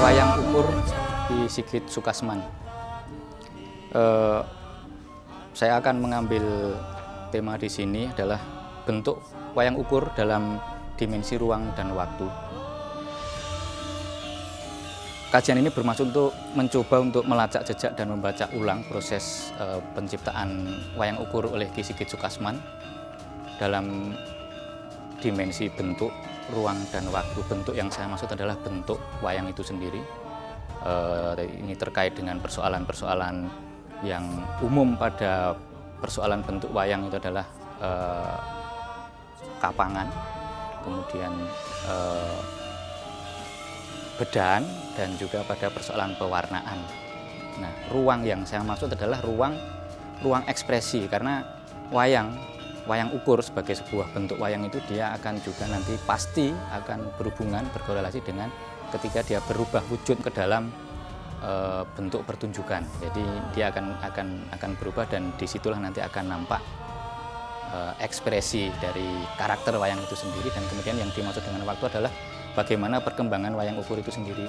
Wayang ukur Ki Sigit Sukasman. Saya akan mengambil tema di sini adalah bentuk wayang ukur dalam dimensi ruang dan waktu. Kajian ini bermaksud untuk mencoba untuk melacak jejak dan membaca ulang proses penciptaan wayang ukur oleh Ki Sigit Sukasman dalam dimensi bentuk, ruang, dan waktu. Bentuk yang saya maksud adalah bentuk wayang itu sendiri. Ini terkait dengan persoalan-persoalan yang umum pada persoalan bentuk wayang itu adalah kapangan, kemudian bedan, dan juga pada persoalan pewarnaan. Nah, ruang yang saya maksud adalah ruang ekspresi, karena wayang ukur sebagai sebuah bentuk wayang itu dia akan juga nanti pasti akan berhubungan, berkorelasi dengan ketika dia berubah wujud ke dalam bentuk pertunjukan. Jadi dia akan berubah, dan disitulah nanti akan nampak ekspresi dari karakter wayang itu sendiri. Dan kemudian yang dimaksud dengan waktu adalah bagaimana perkembangan wayang ukur itu sendiri,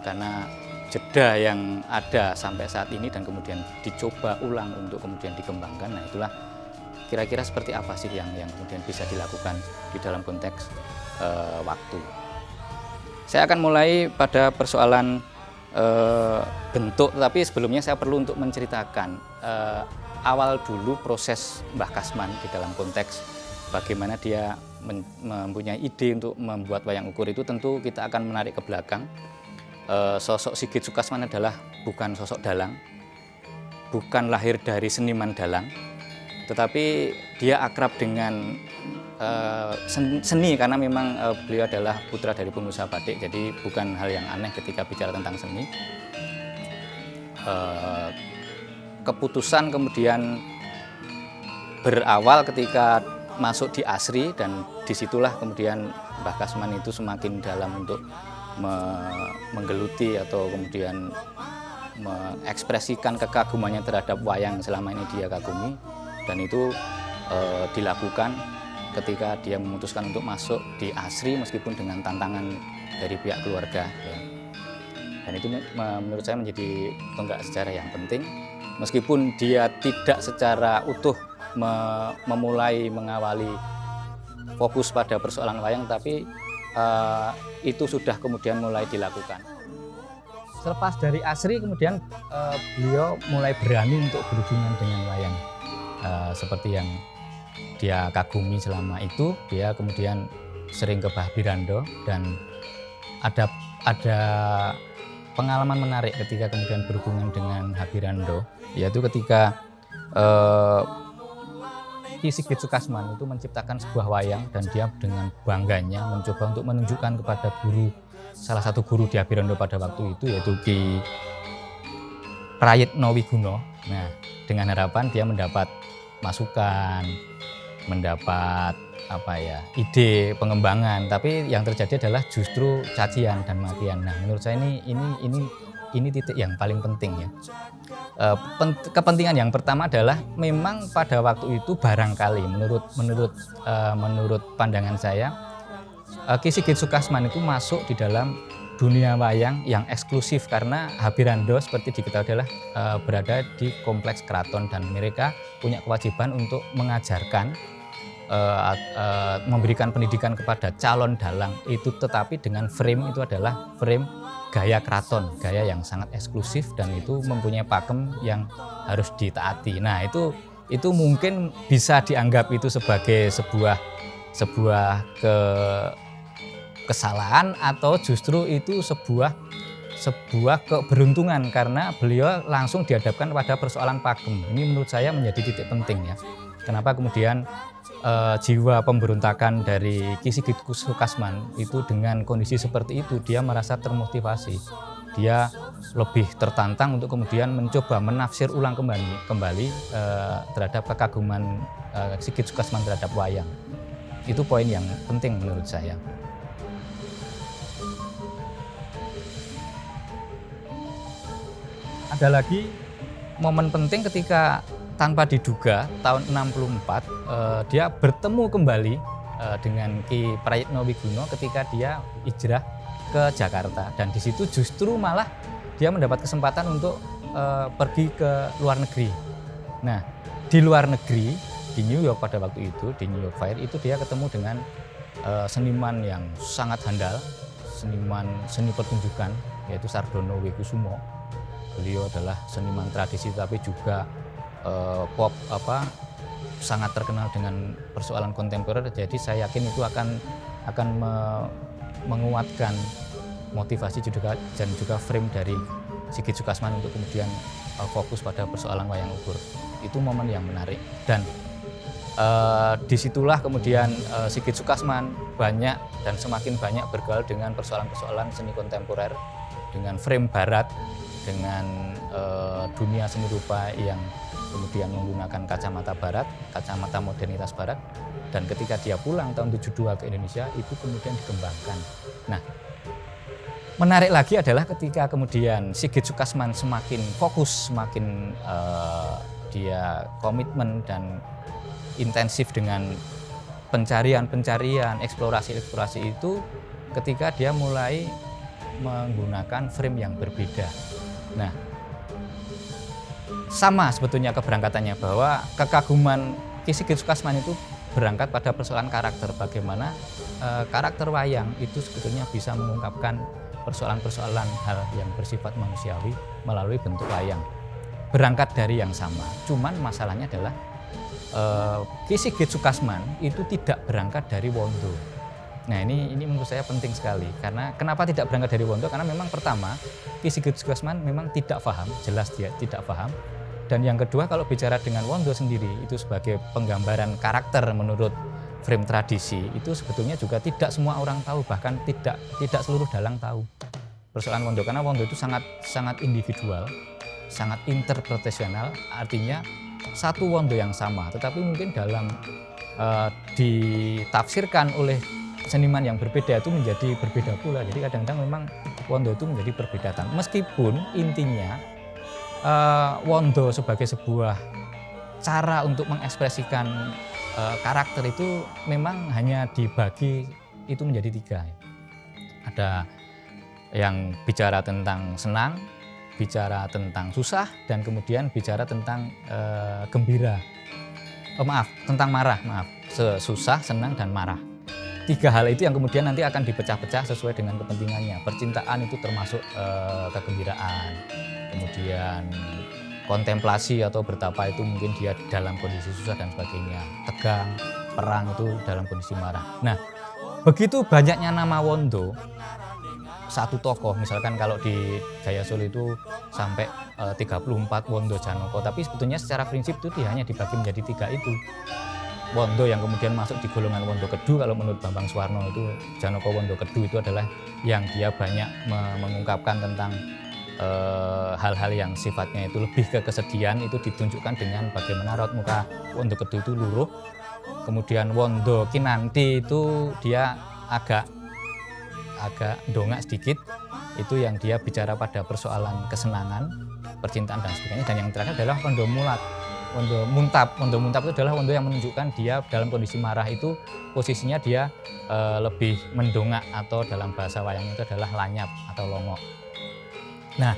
karena jeda yang ada sampai saat ini dan kemudian dicoba ulang untuk kemudian dikembangkan. Nah, itulah kira-kira seperti apa sih yang kemudian bisa dilakukan di dalam konteks waktu. Saya akan mulai pada persoalan bentuk, tapi sebelumnya saya perlu untuk menceritakan awal dulu proses Mbah Kasman di dalam konteks bagaimana dia mempunyai ide untuk membuat wayang ukur itu. Tentu kita akan menarik ke belakang. Sosok Sigit Sukasman adalah bukan sosok dalang, bukan lahir dari seniman dalang, tetapi dia akrab dengan seni karena memang beliau adalah putra dari pengusaha batik. Jadi bukan hal yang aneh ketika bicara tentang seni. Keputusan kemudian berawal ketika masuk di ASRI, dan disitulah kemudian Mbah Kasman itu semakin dalam untuk menggeluti atau kemudian mengekspresikan kekagumannya terhadap wayang yang selama ini dia kagumi. Dan itu dilakukan ketika dia memutuskan untuk masuk di ASRI meskipun dengan tantangan dari pihak keluarga, ya. Dan itu menurut saya menjadi tonggak sejarah yang penting, meskipun dia tidak secara utuh memulai mengawali fokus pada persoalan wayang, tapi itu sudah kemudian mulai dilakukan. Selepas dari ASRI kemudian beliau mulai berani untuk berhubungan dengan wayang. Seperti yang dia kagumi selama itu, dia kemudian sering ke Habirando, dan ada pengalaman menarik ketika kemudian berhubungan dengan Habirando, yaitu ketika Ki Sigit Sukasman itu menciptakan sebuah wayang, dan dia dengan bangganya mencoba untuk menunjukkan kepada salah satu guru di Habirando pada waktu itu, yaitu Ki Prayitno Wiguno. Nah, dengan harapan dia mendapat masukan, mendapat ide pengembangan, tapi yang terjadi adalah justru cacian dan makian. Nah, menurut saya ini titik yang paling penting, ya. Kepentingan yang pertama adalah memang pada waktu itu barangkali menurut pandangan saya, Ki Sigit Sukasman itu masuk di dalam dunia wayang yang eksklusif, karena Habirando seperti diketahui adalah berada di kompleks keraton, dan mereka punya kewajiban untuk mengajarkan, memberikan pendidikan kepada calon dalang itu, tetapi dengan frame itu adalah frame gaya keraton, gaya yang sangat eksklusif, dan itu mempunyai pakem yang harus ditaati. Nah, itu mungkin bisa dianggap itu sebagai sebuah kesalahan, atau justru itu sebuah keberuntungan, karena beliau langsung dihadapkan pada persoalan pakem. Ini menurut saya menjadi titik penting, ya. Kenapa kemudian jiwa pemberontakan dari Ki Sigit Sukasman itu dengan kondisi seperti itu dia merasa termotivasi. Dia lebih tertantang untuk kemudian mencoba menafsir ulang kembali terhadap kekaguman Sigit Sukasman terhadap wayang. Itu poin yang penting menurut saya. Ada lagi momen penting ketika tanpa diduga tahun 64 dia bertemu kembali dengan Ki Prayitno Wiguno ketika dia hijrah ke Jakarta, dan di situ justru malah dia mendapat kesempatan untuk pergi ke luar negeri. Nah, di luar negeri, di New York pada waktu itu, di New York Fair itu dia ketemu dengan seniman yang sangat handal, seni pertunjukan, yaitu Sardono Wekusumo. Beliau adalah seniman tradisi tapi juga pop sangat terkenal dengan persoalan kontemporer. Jadi saya yakin itu akan menguatkan motivasi dan juga frame dari Sigit Sukasman untuk kemudian fokus pada persoalan wayang ukur. Itu momen yang menarik, dan disitulah kemudian Sigit Sukasman banyak dan semakin banyak bergaul dengan persoalan-persoalan seni kontemporer, dengan frame barat, dengan dunia seni rupa yang kemudian menggunakan kacamata barat, kacamata modernitas barat, dan ketika dia pulang tahun 72 ke Indonesia itu kemudian dikembangkan. Nah, menarik lagi adalah ketika kemudian Sigit Sukasman semakin fokus, semakin dia komitmen dan intensif dengan pencarian, eksplorasi itu ketika dia mulai menggunakan frame yang berbeda. Nah, sama sebetulnya keberangkatannya, bahwa kekaguman Ki Sigit Sukasman itu berangkat pada persoalan karakter, bagaimana karakter wayang itu sebetulnya bisa mengungkapkan persoalan-persoalan hal yang bersifat manusiawi melalui bentuk wayang. Berangkat dari yang sama, cuman masalahnya adalah Ki Sigit Sukasman itu tidak berangkat dari Wondo. Nah, ini menurut saya penting sekali, karena kenapa tidak berangkat dari Wondo? Karena memang pertama, Ki Sigit Sukasman memang tidak paham, jelas dia tidak paham. Dan yang kedua, kalau bicara dengan Wondo sendiri itu sebagai penggambaran karakter menurut frame tradisi, itu sebetulnya juga tidak semua orang tahu, bahkan tidak seluruh dalang tahu persoalan Wondo, karena Wondo itu sangat individual, sangat interpretasional, artinya satu Wondo yang sama, tetapi mungkin dalam ditafsirkan oleh seniman yang berbeda itu menjadi berbeda pula. Jadi kadang-kadang memang Wondo itu menjadi perbedaan, meskipun intinya Wondo sebagai sebuah cara untuk mengekspresikan karakter itu memang hanya dibagi itu menjadi tiga. Ada yang bicara tentang senang, bicara tentang susah, dan kemudian bicara tentang gembira. Tentang marah, susah, senang, dan marah. Tiga hal itu yang kemudian nanti akan dipecah-pecah sesuai dengan kepentingannya. Percintaan itu termasuk kegembiraan, kemudian kontemplasi atau bertapa itu mungkin dia dalam kondisi susah dan sebagainya. Tegang, perang itu dalam kondisi marah. Nah, begitu banyaknya nama Wondo, satu tokoh, misalkan kalau di Jaya Solo itu sampai 34 Wondo Janoko, tapi sebetulnya secara prinsip itu dia hanya dibagi menjadi tiga itu. Wondo yang kemudian masuk di golongan Wondo Kedu, kalau menurut Bambang Suwarno itu Janoko Wondo Kedu itu adalah yang dia banyak mengungkapkan tentang hal-hal yang sifatnya itu lebih ke kesedihan, itu ditunjukkan dengan bagaimana raut muka Wondo Kedu itu luruh. Kemudian Wondo Kinanti itu dia agak dongak sedikit, itu yang dia bicara pada persoalan kesenangan, percintaan dan sebagainya. Dan yang terakhir adalah Wondo Mulat, Wondo Muntap itu adalah Wondo yang menunjukkan dia dalam kondisi marah itu posisinya dia lebih mendongak, atau dalam bahasa wayang itu adalah lanyap atau longok. Nah,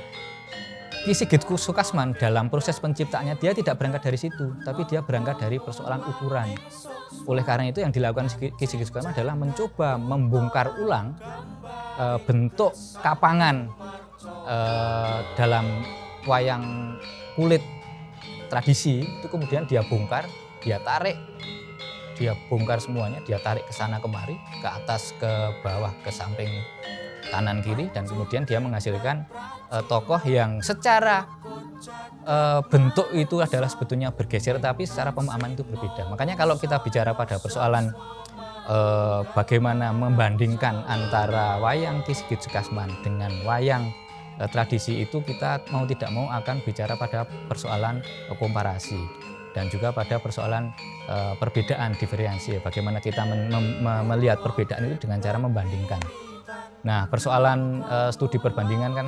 Ki Sigit Sukasman dalam proses penciptaannya dia tidak berangkat dari situ, tapi dia berangkat dari persoalan ukuran. Oleh karena itu yang dilakukan Ki Sigit Sukasman adalah mencoba membongkar ulang bentuk kapangan dalam wayang kulit tradisi itu, kemudian dia bongkar, dia bongkar semuanya, dia tarik ke sana kemari, ke atas, ke bawah, ke samping, kanan kiri, dan kemudian dia menghasilkan tokoh yang secara bentuk itu adalah sebetulnya bergeser, tapi secara pemahaman itu berbeda. Makanya kalau kita bicara pada persoalan bagaimana membandingkan antara wayang Ki Sigit Sukasman dengan wayang tradisi, itu kita mau tidak mau akan bicara pada persoalan komparasi dan juga pada persoalan perbedaan, diferensi, bagaimana kita melihat perbedaan itu dengan cara membandingkan. Nah, persoalan studi perbandingan kan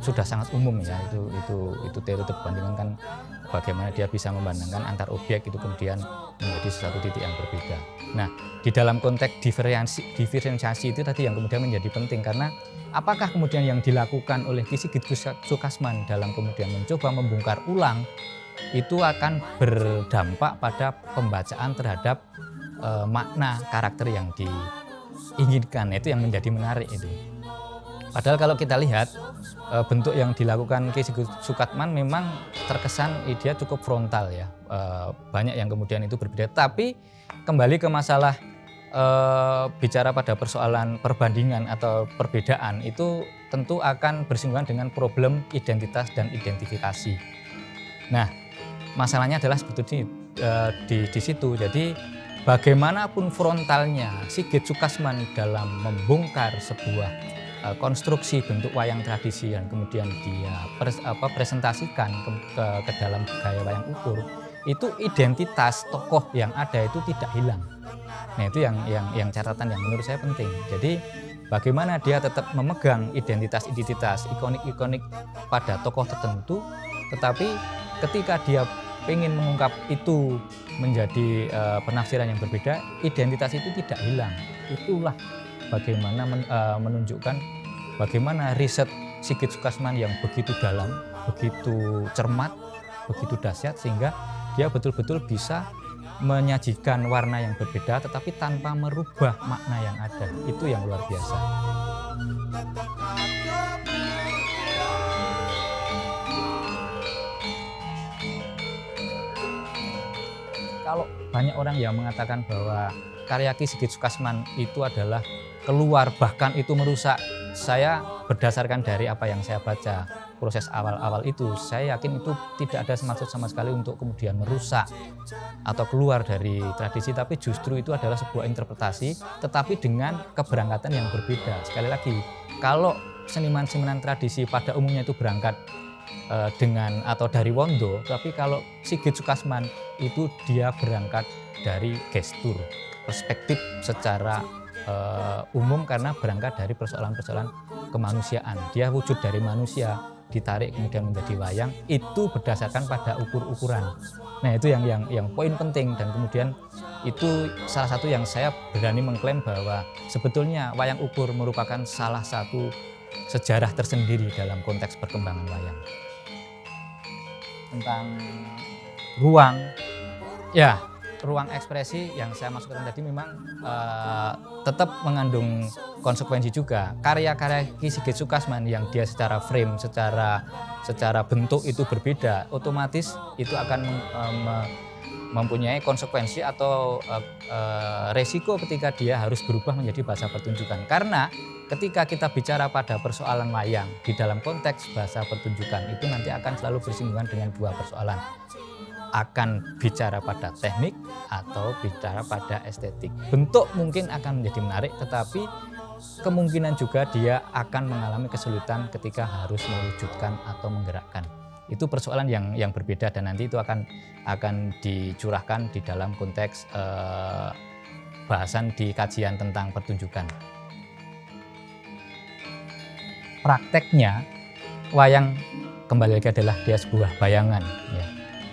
sudah sangat umum ya, itu teori perbandingan kan bagaimana dia bisa memandangkan antar objek itu kemudian menjadi sesuatu titik yang berbeda. Nah, di dalam konteks diferensiasi itu tadi yang kemudian menjadi penting, karena apakah kemudian yang dilakukan oleh Ki Sigit Sukasman dalam kemudian mencoba membongkar ulang itu akan berdampak pada pembacaan terhadap makna karakter yang diinginkan. Itu yang menjadi menarik itu. Padahal kalau kita lihat bentuk yang dilakukan Ki Sigit Sukasman memang terkesan dia cukup frontal ya, banyak yang kemudian itu berbeda. Tapi kembali ke masalah bicara pada persoalan perbandingan atau perbedaan itu tentu akan bersinggungan dengan problem identitas dan identifikasi. Nah, masalahnya adalah sebetulnya di situ. Jadi bagaimanapun frontalnya Sigit Sukasman dalam membongkar sebuah konstruksi bentuk wayang tradisi yang kemudian dia presentasikan ke dalam gaya wayang ukur, itu identitas tokoh yang ada itu tidak hilang. Nah, itu yang catatan yang menurut saya penting. Jadi bagaimana dia tetap memegang identitas ikonik-ikonik pada tokoh tertentu, tetapi ketika dia ingin mengungkap itu menjadi penafsiran yang berbeda, identitas itu tidak hilang. Itulah bagaimana menunjukkan bagaimana riset Sigit Sukasman yang begitu dalam, begitu cermat, begitu dahsyat, sehingga dia betul-betul bisa menyajikan warna yang berbeda tetapi tanpa merubah makna yang ada. Itu yang luar biasa. Kalau banyak orang yang mengatakan bahwa karya Ki Sigit Sukasman itu adalah keluar, bahkan itu merusak, saya berdasarkan dari apa yang saya baca proses awal-awal itu, saya yakin itu tidak ada maksud sama sekali untuk kemudian merusak atau keluar dari tradisi, tapi justru itu adalah sebuah interpretasi tetapi dengan keberangkatan yang berbeda. Sekali lagi, kalau seniman-seniman tradisi pada umumnya itu berangkat dengan atau dari Wondo, tapi kalau Sigit Sukasman itu dia berangkat dari gestur, perspektif secara umum, karena berangkat dari persoalan-persoalan kemanusiaan. Dia wujud dari manusia ditarik kemudian menjadi wayang, itu berdasarkan pada ukur-ukuran. Nah, itu yang poin penting, dan kemudian itu salah satu yang saya berani mengklaim bahwa sebetulnya wayang ukur merupakan salah satu sejarah tersendiri dalam konteks perkembangan wayang. Tentang ruang, ya, ruang ekspresi yang saya maksudkan tadi memang tetap mengandung konsekuensi juga. Karya-karya Ki Sigit Sukasman yang dia secara frame, secara bentuk itu berbeda, otomatis itu akan mempunyai konsekuensi atau resiko ketika dia harus berubah menjadi bahasa pertunjukan. Karena ketika kita bicara pada persoalan wayang di dalam konteks bahasa pertunjukan, itu nanti akan selalu bersinggungan dengan dua persoalan. Akan bicara pada teknik atau bicara pada estetik. Bentuk mungkin akan menjadi menarik, tetapi kemungkinan juga dia akan mengalami kesulitan ketika harus mewujudkan atau menggerakkan. Itu persoalan yang berbeda, dan nanti itu akan dicurahkan di dalam konteks bahasan di kajian tentang pertunjukan. Prakteknya wayang kembali lagi adalah dia sebuah bayangan ya.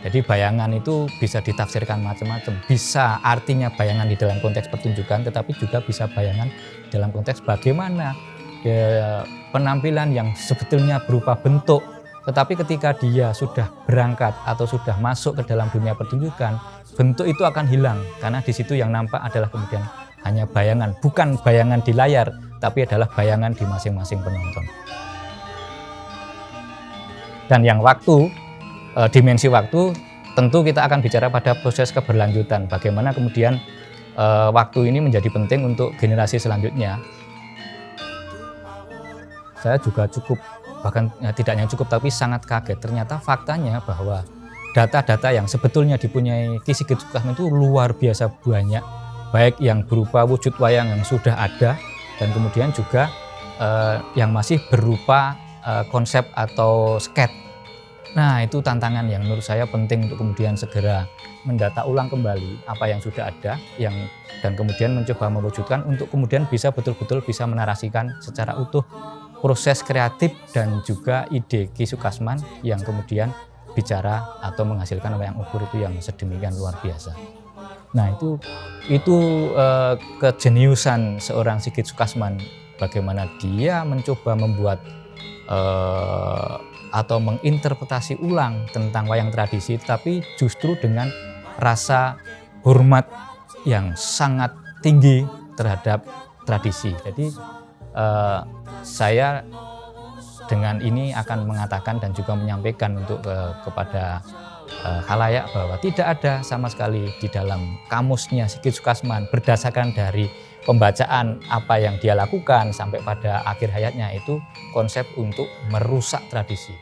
Jadi bayangan itu bisa ditafsirkan macam-macam. Bisa artinya bayangan di dalam konteks pertunjukan, tetapi juga bisa bayangan dalam konteks bagaimana penampilan yang sebetulnya berupa bentuk, tetapi ketika dia sudah berangkat atau sudah masuk ke dalam dunia pertunjukan, bentuk itu akan hilang, karena di situ yang nampak adalah kemudian hanya bayangan, bukan bayangan di layar, tapi adalah bayangan di masing-masing penonton. Dan yang dimensi waktu, tentu kita akan bicara pada proses keberlanjutan, bagaimana kemudian waktu ini menjadi penting untuk generasi selanjutnya. Saya juga cukup, bahkan tidak hanya cukup tapi sangat kaget, ternyata faktanya bahwa data-data yang sebetulnya dipunyai Ki Sigit Sukasman itu luar biasa banyak, baik yang berupa wujud wayang yang sudah ada, dan kemudian juga yang masih berupa konsep atau sketch. Nah, itu tantangan yang menurut saya penting untuk kemudian segera mendata ulang kembali apa yang sudah ada, dan kemudian mencoba mewujudkan untuk kemudian bisa betul-betul bisa menarasikan secara utuh proses kreatif dan juga ide Ki Sukasman yang kemudian bicara atau menghasilkan wayang ukur itu yang sedemikian luar biasa. Nah itu kejeniusan seorang Sigit Sukasman, bagaimana dia mencoba membuat atau menginterpretasi ulang tentang wayang tradisi, tapi justru dengan rasa hormat yang sangat tinggi terhadap tradisi. Jadi saya dengan ini akan mengatakan dan juga menyampaikan untuk kepada khalayak bahwa tidak ada sama sekali di dalam kamusnya Sigit Sukasman, berdasarkan dari pembacaan apa yang dia lakukan sampai pada akhir hayatnya, itu konsep untuk merusak tradisi.